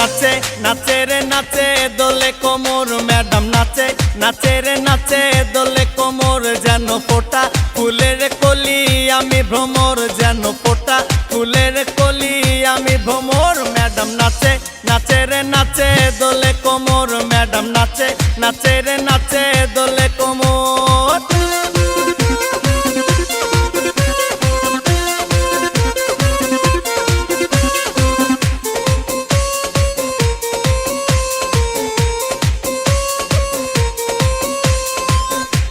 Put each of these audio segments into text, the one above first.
নাচে নাচে রে নাচে দোলে কোমর ম্যাডাম নাচে নাচে রে নাচে দোলে কোমর যেন ফোটা ফুলের কলি আমি ভ্রমর যেন ফোটা ফুলের কলি আমি ভ্রমর ম্যাডাম নাচে নাচে রে নাচে দোলে কোমর ম্যাডাম নাচে নাচে রে নাচে দোলে কোমর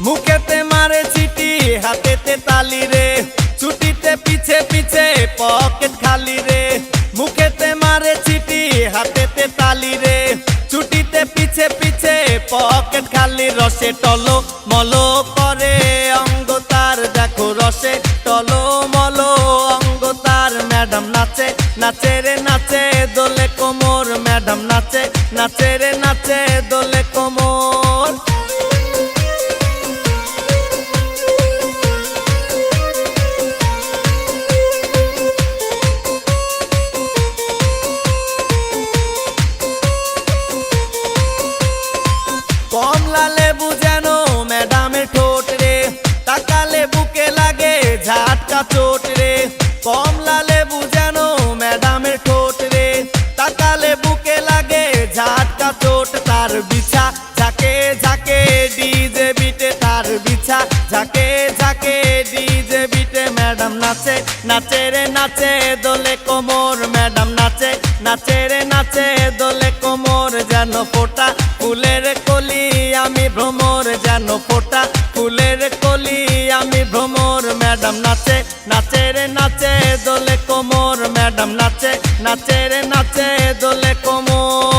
মুখেতে মারে চিঠি হাতেতে তালি রে ছুটিতে পিছে পিছে পকেট খালি রে মুখেতে মারে চিঠি হাতেতে তালি রে ছুটিতে পিছে পিছে পকেট খালি রসে টলো মলো করে অঙ্গ তার দেখো রসে টলো মলো অঙ্গ তার ম্যাডাম নাচে নাচে রে নাচে দোলে কোমর ম্যাডাম নাচে নাচে রে নাচে দোলে কোমর কমলা লেবু যেন ম্যাডামের ঠোঁট রে তাকালে বুকে লাগে ঝাটকা চোট রে কমলা লেবু যেন ম্যাডামের ঠোঁট রে তাকালে বুকে লাগে ঝাটকা চোট তার বিছা ঝাঁকে ঝাঁকে ডিজে বিটে তার বিছা ঝাঁকে ঝাঁকে ডিজে বিটে ম্যাডাম নাচে নাচে রে নাচে দোলে কোমর ম্যাডাম নাচে নাচে রে নাচে দোলে কোমর যেন ফোটা ফুলের কলি আমি ভ্রমর যেন ফোটা ফুলের কলি আমি ভ্রমর ম্যাডাম নাচে নাচে রে নাচে দোলে কোমর ম্যাডাম নাচে নাচে রে নাচে দোলে কোমর